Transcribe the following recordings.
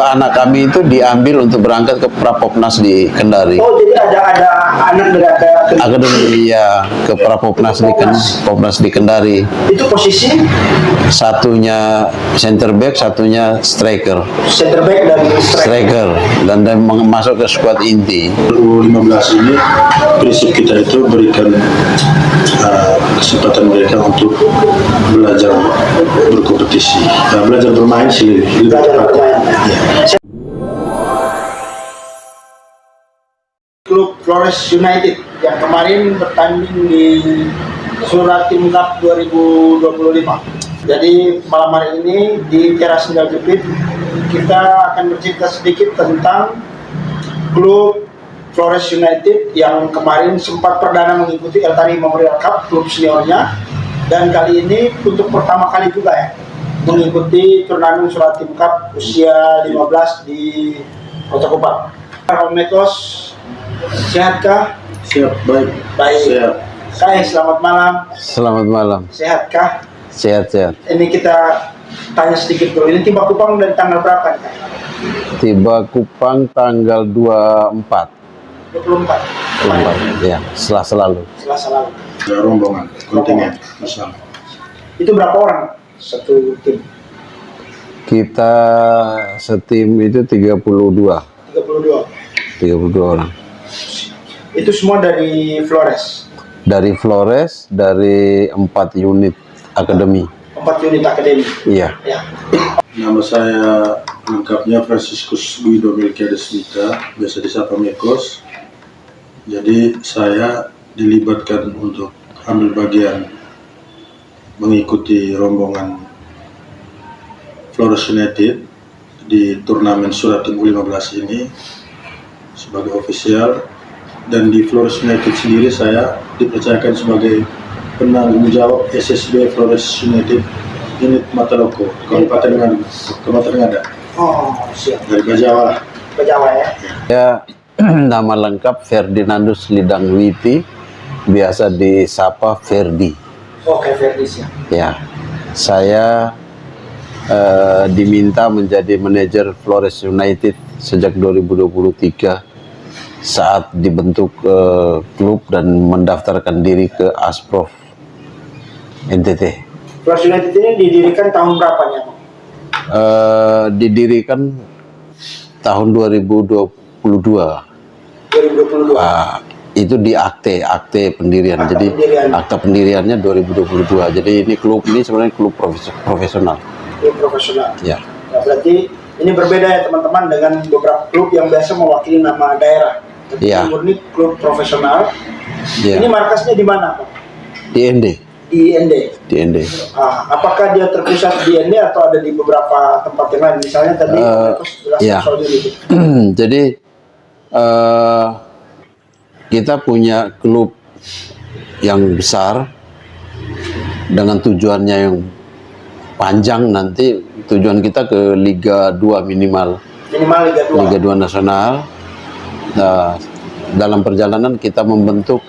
Anak kami itu diambil untuk berangkat ke Prapopnas di Kendari. Oh, jadi ada anak dari Akademi ya ke Prapopnas di Kendari. Itu posisi Satunya center back, satunya striker. center back dan striker. Dan masuk ke skuad inti. 2015 ini prinsip kita itu berikan kesempatan mereka untuk belajar berkompetisi, belajar bermain sih lebih tepatnya. Klub Flores United yang kemarin bertanding di Suratim Cup 2025. Jadi malam hari ini di Teras Sendal Jepit kita akan bercerita sedikit tentang klub Flores United yang kemarin sempat perdana mengikuti Eltari Memorial Cup klub seniornya, dan kali ini untuk pertama kali juga ya mengikuti turnamen Suratim Cup usia 15 di Kota Kupang. Om Mekos, sehatkah? Siap, baik. Siap. Kai, selamat malam. Selamat malam. Sehatkah? Sehat. Ini kita tanya sedikit dulu. Ini tiba Kupang dari tanggal berapa nih? Tiba Kupang tanggal 24. 24. Ya, Selasa lalu. Selasa lalu. Ada rombongan kontingen bersama. Itu berapa orang satu tim? Kita setim itu 32 32. orang. Itu semua dari Flores. Dari Flores, dari 4 unit akademi. 4 unit akademi. Iya. Ya. Nama saya lengkapnya Franciscus Guido Melkiades Mita, biasa disapa Mekos. Jadi saya dilibatkan untuk ambil bagian mengikuti rombongan Flores United di turnamen Suratim U15 ini sebagai ofisial, dan di Flores United sendiri saya dipercayakan sebagai penanggung jawab SSB Flores United unit Mataloko, Kabupaten Ngada. Oh, siap. Dari Bajawa. Jawa ya. Ya, nama lengkap Ferdinandus Lidangwiti, biasa disapa Ferdi. Oke, Ferdis ya. Ya, saya diminta menjadi manajer Flores United sejak 2023 saat dibentuk klub dan mendaftarkan diri ke Asprof NTT. Flores United ini didirikan tahun berapa nih? Didirikan tahun 2022. 2022. Itu di akte pendirian. Akta Jadi pendirian. akta pendiriannya 2022. Jadi ini klub ini sebenarnya klub profesional. Klub profesional. Ya. Nah, berarti ini berbeda ya teman-teman dengan beberapa klub yang biasa mewakili nama daerah. Tapi Iya. murni klub profesional. Ya. Ini markasnya di mana, Pak? Di ND. Di ND. Di ND. Apakah dia terpusat di ND atau ada di beberapa tempat yang lain? Misalnya tadi jelaskan iya. soal ini. Jadi kita punya klub yang besar dengan tujuannya yang panjang, nanti tujuan kita ke Liga 2 minimal. Minimal Liga 2. Liga 2 nasional. Nah, dalam perjalanan kita membentuk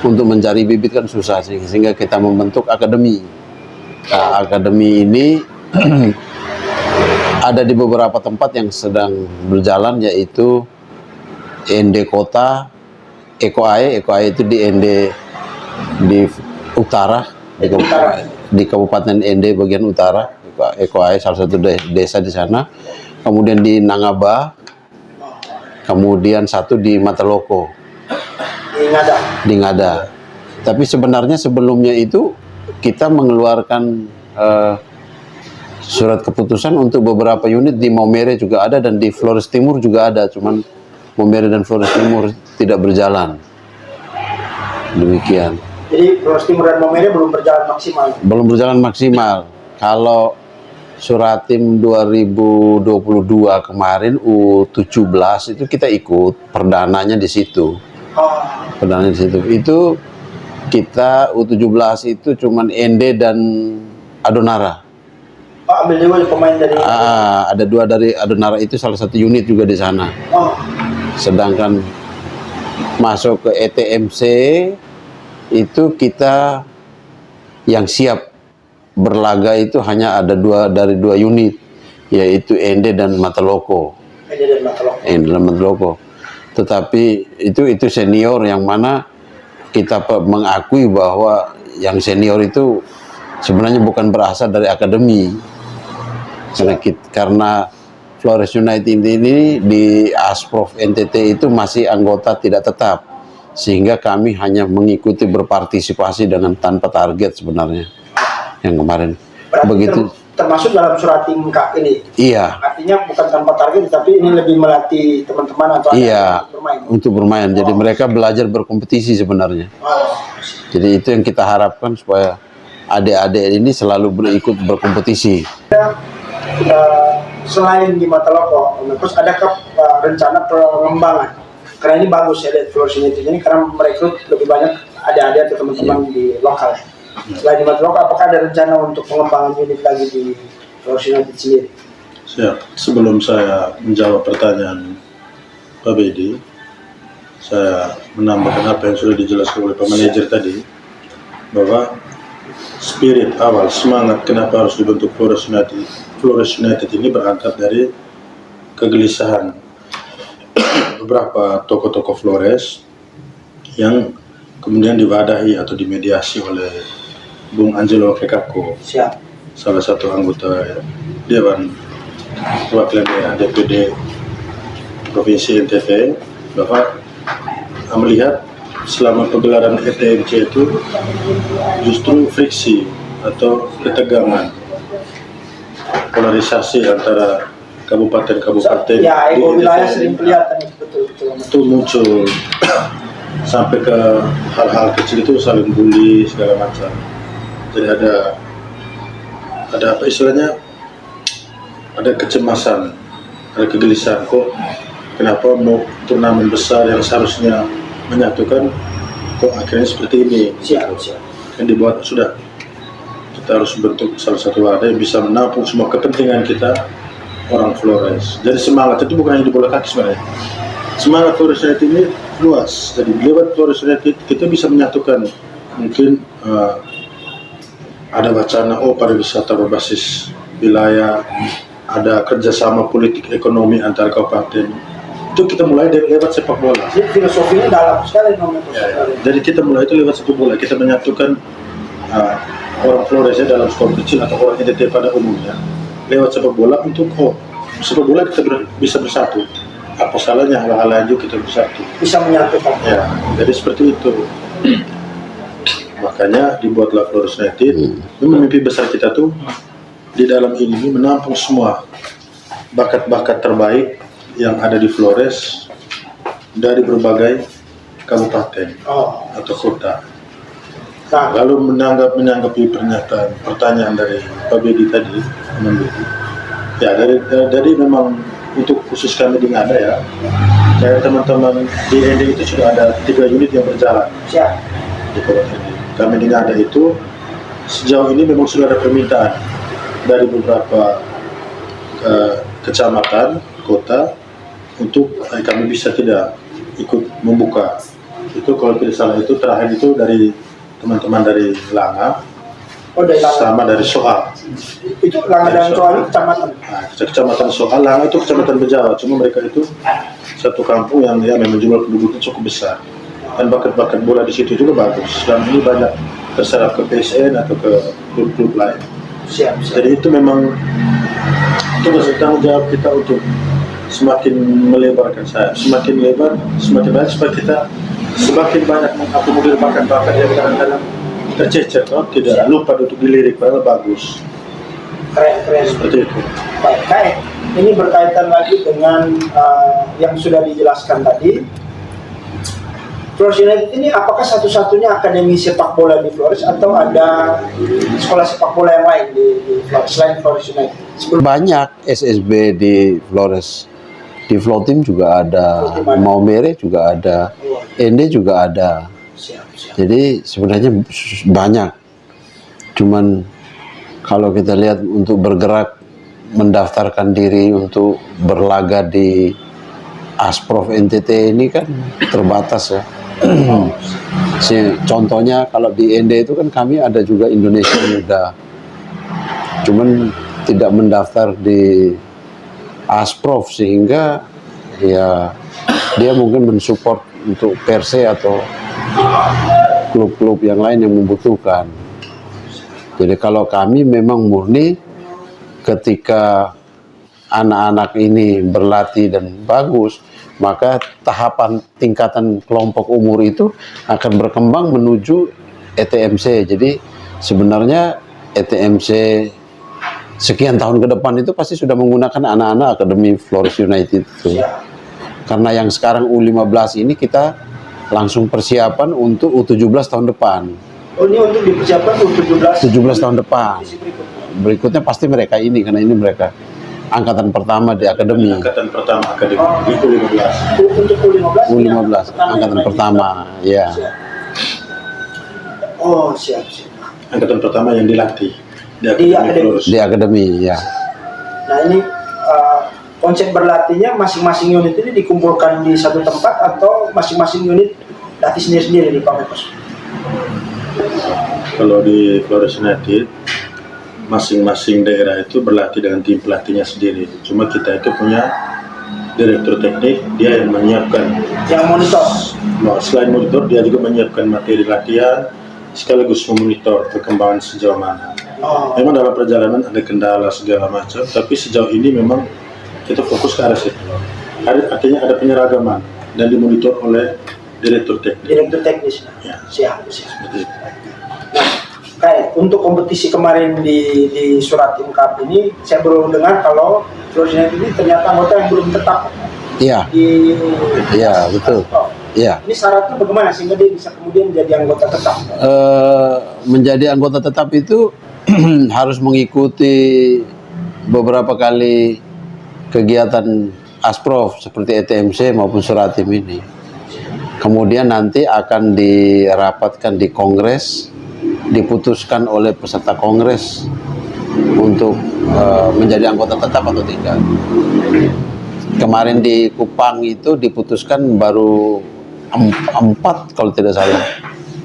untuk mencari bibit kan susah, sehingga kita membentuk akademi. Nah, akademi ini ada di beberapa tempat yang sedang berjalan, yaitu ND Kota, Eko Ae itu di ND di utara, di Kabupaten ND bagian utara. Eko Ae salah satu desa di sana. Kemudian di Nangaba, kemudian satu di Mataloko. Di Ngada. Tapi sebenarnya sebelumnya itu kita mengeluarkan surat keputusan untuk beberapa unit di Maumere juga ada, dan di Flores Timur juga ada. Cuman Maumere dan Flores Timur tidak berjalan. Demikian. Jadi Flores Timur dan Maumere belum berjalan maksimal. Belum berjalan maksimal. Kalau Suratim 2022 kemarin U17 itu kita ikut perdananya di situ. Perdananya di situ. Itu kita U17 itu cuman ND dan Adonara. Ambil juga pemain dari Ada 2 dari Adonara, itu salah satu unit juga di sana. Sedangkan masuk ke ETMC itu kita yang siap berlaga itu hanya ada 2 dari 2 unit. yaitu Ende dan Mataloko. Ende dan Mataloko. Ende dan Mataloko. Tetapi itu senior yang mana kita mengakui bahwa yang senior itu sebenarnya bukan berasal dari akademi. Karena Flores United ini di Asprof NTT itu masih anggota tidak tetap, sehingga kami hanya mengikuti berpartisipasi dengan tanpa target sebenarnya yang kemarin. Berarti Begitu. Termasuk dalam surat tingkat ini. Iya. Artinya bukan tanpa target, tapi ini lebih melatih teman-teman atau Iya, untuk bermain. untuk bermain. Jadi mereka belajar berkompetisi sebenarnya. Jadi itu yang kita harapkan supaya adik-adik ini selalu ikut berkompetisi. Selain di Mataloko, terus adakah rencana pengembangan? Karena ini bagus ya lihat Flores United ini karena merekrut lebih banyak adik-adik atau teman-teman di lokal. Selain di Mataloko, apakah ada rencana untuk pengembangan unit lagi di Flores United sendiri? Siap. Sebelum saya menjawab pertanyaan Pak Bedi, saya menambahkan apa yang sudah dijelaskan oleh Pak Manajer tadi, bahwa spirit awal, semangat kenapa harus dibentuk Flores United ini berangkat dari kegelisahan beberapa tokoh-tokoh Flores yang kemudian diwadahi atau dimediasi oleh Bung Angelo Kekako, Siap. salah satu anggota Dewan Perwakilan Daerah DPD Provinsi NTT, bahwa melihat selama pegelaran ETMC itu justru friksi atau ketegangan, polarisasi antara kabupaten-kabupaten Ya, ego di wilayah NTT sering kelihatan betul-betul. itu muncul sampai ke hal-hal kecil itu saling bully segala macam. Jadi ada apa istilahnya, ada kecemasan, ada kegelisahan, kok kenapa mau turnamen besar yang seharusnya menyatukan kok akhirnya seperti ini. Siap. Yang dibuat sudah, kita harus bentuk salah satu wadah yang bisa menampung semua kepentingan kita orang Flores. Jadi semangat itu bukan hanya di bola kaki sebenarnya. Semangat Flores United ini luas. Jadi lewat Flores United kita bisa menyatukan, mungkin ada wacana pariwisata berbasis wilayah, ada kerjasama politik ekonomi antar kabupaten. Itu kita mulai dari lewat sepak bola. Jadi filosofinya dalam sekali nomor. Jadi kita mulai itu lewat sepak bola. Kita menyatukan orang Flores dalam skor kecil atau orang NTT pada umumnya lewat sepak bola untuk sepak bola kita bisa bersatu. Apa salahnya hal-hal lain juga kita bersatu. Bisa menyatukan. Ya, jadi seperti itu. Makanya dibuatlah Flores United. Mimpi besar kita tuh di dalam ini menampung semua bakat-bakat terbaik yang ada di Flores dari berbagai kabupaten atau kota. Nah, Lalu menanggapi pertanyaan dari Pak Bedi tadi, Teman Bedi. Ya, dari memang untuk khusus kami di Ngada ya, kayak teman-teman di ND itu sudah ada 3 unit yang berjalan siap. di kabupaten ini. Kami di Ngada itu sejauh ini memang sudah ada permintaan dari beberapa kecamatan, kota, untuk kami bisa tidak ikut membuka. Itu kalau tidak salah itu terakhir itu dari teman-teman dari Langa, Dari Langa. sama dari Sohal. Itu Langa dan Soal kecamatan. Nah, kecamatan Sohal, Langa itu kecamatan Bejawa, cuma mereka itu satu kampung yang memang jumlah penduduknya cukup besar. Dan bakat-bakat bola di situ juga bagus. Dan ini banyak terserap ke PSN atau ke klub-klub lain. Siap. Jadi itu memang tugas tanggung jawab kita untuk semakin melebarkan sayap, semakin lebar, semakin banyak supaya kita semakin banyak mengakomodir bakat-bakat yang kadang-kadang tercecer, tidak lupa untuk dilirik, padahal bagus. Keren. Seperti itu. Baik. Ini berkaitan lagi dengan yang sudah dijelaskan tadi. Flores United ini apakah satu-satunya akademi sepak bola di Flores atau ada sekolah sepak bola yang lain di Flores selain Flores United? Banyak SSB di Flores. Di Flotim juga ada, Maumere juga ada, Ende juga ada. Siap. Jadi sebenarnya banyak. Cuman kalau kita lihat untuk bergerak mendaftarkan diri untuk berlaga di Asprof NTT ini kan terbatas ya. Contohnya kalau di Ende itu kan kami ada juga Indonesia Muda. Cuman tidak mendaftar di Asprof, sehingga ya dia mungkin mensupport untuk Perse atau klub-klub yang lain yang membutuhkan. Jadi kalau kami memang murni ketika anak-anak ini berlatih dan bagus, maka tahapan tingkatan kelompok umur itu akan berkembang menuju ETMC. Jadi sebenarnya ETMC sekian tahun ke depan itu pasti sudah menggunakan anak-anak Akademi Flores United itu. Karena yang sekarang U15 ini kita langsung persiapan untuk U17 tahun depan. Oh, ini untuk dipersiapkan U17 tahun depan. Berikutnya pasti mereka ini, karena ini mereka angkatan pertama di akademi. Angkatan pertama akademi di U15. Untuk U15. U15 angkatan pertama, ya. Oh, siap. Angkatan pertama yang dilatih di Di Akademi akademi. Flores. Di akademi, ya. Nah, ini konsep berlatihnya masing-masing unit ini dikumpulkan di satu tempat atau masing-masing unit latih sendiri-sendiri di Pak Mepos? Kalau di Flores United, masing-masing daerah itu berlatih dengan tim pelatihnya sendiri. Cuma kita itu punya direktur teknik, dia yang menyiapkan. Yang monitor? Nah, selain monitor, dia juga menyiapkan materi latihan, sekaligus memonitor perkembangan sejauh mana. Oh, Memang dalam perjalanan ada kendala segala macam, tapi sejauh ini memang kita fokus ke arah situ. Artinya ada penyeragaman dan dimonitor oleh direktur teknik. direktur teknis. Ya, Siap. seperti itu. Nah, kayak untuk kompetisi kemarin di Suratim Cup ini, saya baru dengar kalau Flores United ini ternyata anggota yang belum tetap Iya, di. iya, betul. Oh, Iya. ini syaratnya bagaimana sehingga dia bisa kemudian jadi anggota tetap? Menjadi anggota tetap itu harus mengikuti beberapa kali kegiatan Asprof seperti ETMC maupun Suratim ini. Kemudian nanti akan dirapatkan di kongres, diputuskan oleh peserta kongres untuk menjadi anggota tetap atau tidak. Kemarin di Kupang itu diputuskan baru 4 kalau tidak salah.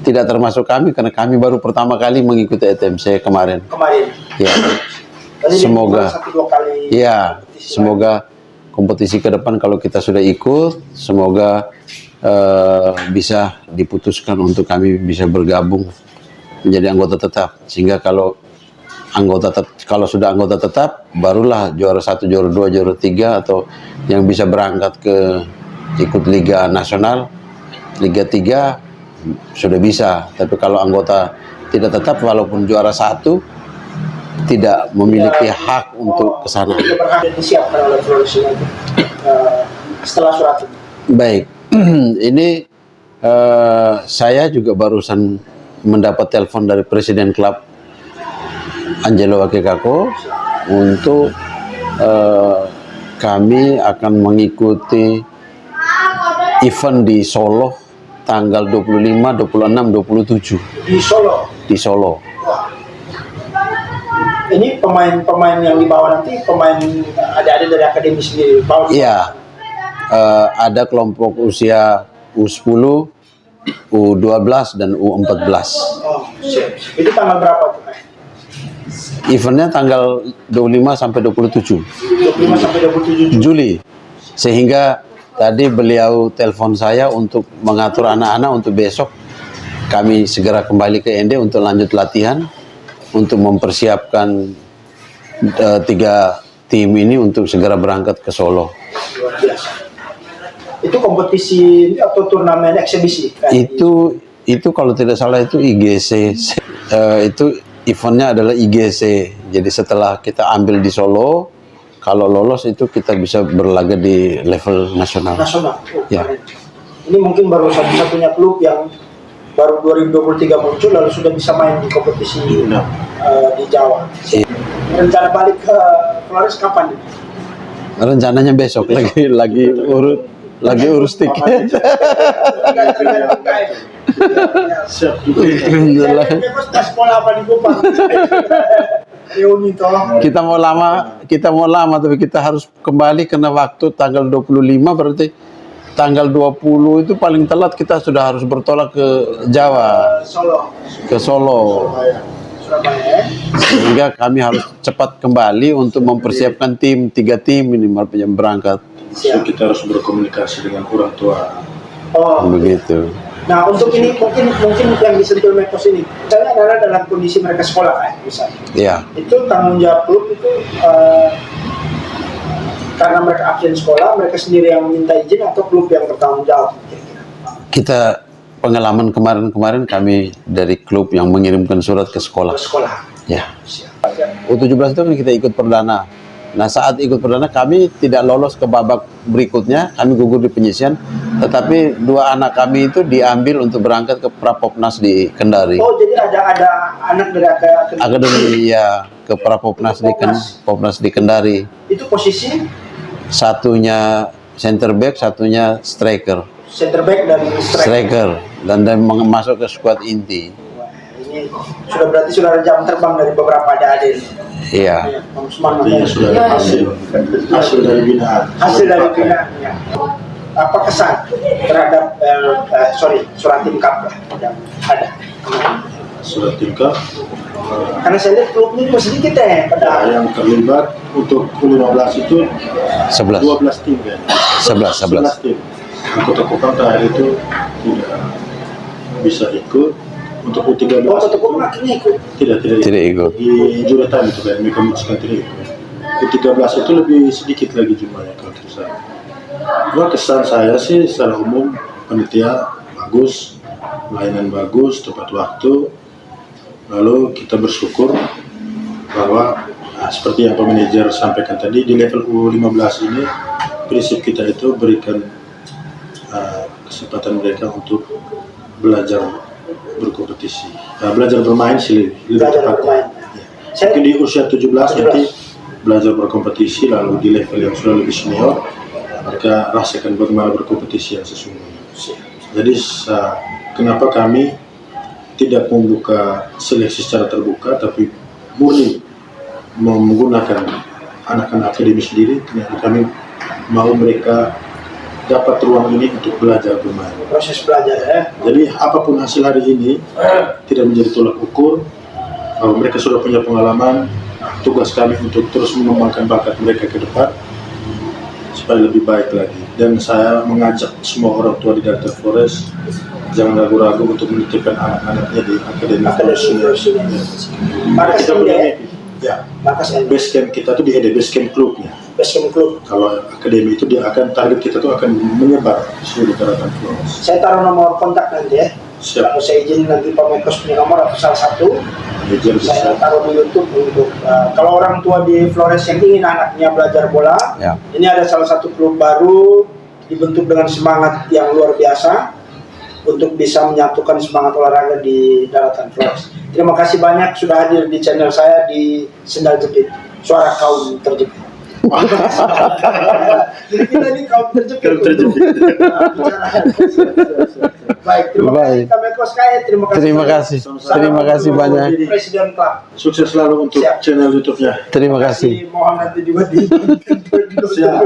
Tidak termasuk kami karena kami baru pertama kali mengikuti ETMC kemarin. Ya. Tadi Semoga. dia 1-2 kali. Ya, semoga kompetisi ke depan kalau kita sudah ikut, semoga bisa diputuskan untuk kami bisa bergabung menjadi anggota tetap. Sehingga kalau sudah anggota tetap, barulah juara 1, juara 2, juara 3 atau yang bisa berangkat ke ikut Liga Nasional, Liga 3 sudah bisa. Tapi kalau anggota tidak tetap, walaupun juara 1, tidak memiliki hak untuk ke sana. Tidak berhak disiapkan oleh Flores United setelah surat ini. Baik, ini saya juga barusan mendapat telepon dari Presiden Klub Angelo Wakekako untuk kami akan mengikuti event di Solo tanggal 25, 26, 27 Di Solo. di Solo. Wah. Ini pemain-pemain yang dibawa nanti pemain ada dari akademi sendiri. Bawa Iya, ada kelompok usia U10, U12 dan U14. Oh, siap. Itu tanggal berapa tuh? Eventnya tanggal 25 sampai 27 25 sampai 27 Juli. Sehingga tadi beliau telepon saya untuk mengatur anak-anak untuk besok kami segera kembali ke ND untuk lanjut latihan, untuk mempersiapkan 3 tim ini untuk segera berangkat ke Solo. Luar biasa. Itu kompetisi atau turnamen eksibisi? Itu kalau tidak salah itu IGC. Itu eventnya adalah IGC. Jadi setelah kita ambil di Solo, kalau lolos itu kita bisa berlaga di level nasional. Nasional. Oh, Ya. keren. Ini mungkin baru satu-satunya klub yang baru 2023 muncul lalu sudah bisa main di kompetisi Nah, di Jawa. Rencana balik ke Flores kapan nih? Rencananya besok lagi urus tiket. siap juga. Sekolah apa di Kupang? Reuni toh. Kita mau lama tapi kita harus kembali karena waktu tanggal 25 berarti tanggal 20 itu paling telat kita sudah harus bertolak ke Jawa, Solo. ke Solo. Surabaya. Sehingga kami harus cepat kembali untuk mempersiapkan tim, 3 tim ini yang berangkat. So, kita harus berkomunikasi dengan orang tua. Oh, Begitu. nah untuk ini mungkin yang disentuh Mekos ini, misalnya adalah dalam kondisi mereka sekolah kan, misalnya. Ya, Itu tanggung jawab klub itu karena mereka absen sekolah, mereka sendiri yang meminta izin atau klub yang bertanggung jawab? kita pengalaman kemarin kami dari klub yang mengirimkan surat ke sekolah. Ke sekolah. Ya. Siap. U17 itu kan kita ikut perdana. Nah, saat ikut perdana kami tidak lolos ke babak berikutnya, kami gugur di penyisian. Tetapi 2 anak kami itu diambil untuk berangkat ke Prapopnas di Kendari. Oh, jadi ada anak dari Akademi ya ke Prapopnas Popnas di Kendari. itu posisi Satunya center back, satunya striker. center back dari striker. Dan masuk ke skuad inti. Wah, ini berarti sudah ada jam terbang dari beberapa adik-adik. Iya. Bang Usman Artinya sudah ada hasil dari binaan. hasil dari binaannya. Apa kesan terhadap surat tingkap yang ada? Surat tingkap Karena saya lihat klubnya juga sedikit pada yang terlibat untuk U15 itu 11. 12 tim kan? 11. tim. Anggota Kopang terakhir itu tidak bisa ikut. Untuk U13 Oh, Kota Kupang akhirnya ikut. Tidak ikut. Di jurutan itu kan mereka memutuskan tidak ikut. U13 itu lebih sedikit lagi jumlahnya kalau tidak salah. Cuma kesan saya sih secara umum panitia bagus, pelayanan bagus, tepat waktu. Lalu kita bersyukur bahwa seperti yang Pak Manajer sampaikan tadi, di level U15 ini prinsip kita itu berikan kesempatan mereka untuk belajar berkompetisi, belajar bermain sih lebih Belajar tepat. bermain. Ya. Mungkin di usia 17 nanti belajar berkompetisi, lalu di level yang sudah lebih senior mereka rasakan bagaimana berkompetisi yang sesungguhnya. Jadi kenapa kami tidak membuka seleksi secara terbuka, tapi murni menggunakan anak-anak akademi sendiri, ternyata kami mau mereka dapat ruang ini untuk belajar bermain. Proses belajar ya. Jadi apapun hasil hari ini tidak menjadi tolak ukur. Kalau mereka sudah punya pengalaman, tugas kami untuk terus mengembangkan bakat mereka ke depan supaya lebih baik lagi. Dan saya mengajak semua orang tua di Delta Flores jangan ragu-ragu untuk menitipkan anak-anaknya di Akademi Flores. Markas Kita punya ya. ya, Markas base camp kita tuh di base camp klubnya. Basecamp Club. Kalau akademi itu dia akan target kita tuh akan menyebar di seluruh daratan Flores. Saya taruh nomor kontak nanti ya. Siap. Kalau saya izin nanti Pak Mekos punya nomor atau salah satu, Manajer saya bisa. taruh di YouTube untuk kalau orang tua di Flores yang ingin anaknya belajar bola, Ya. ini ada salah satu klub baru dibentuk dengan semangat yang luar biasa untuk bisa menyatukan semangat olahraga di daratan Flores. Terima kasih banyak sudah hadir di channel saya di Sendal Jepit, suara kaum terjepit. Jadi kita ini kaum terjepit. Baik, terima kasih Kak Mekos Kaya, terima kasih. Terima kasih. Salam Terima kasih untuk banyak. Presiden Club. Sukses selalu untuk Siap. channel YouTube-nya. Terima kasih. Mohon nanti juga di Siap.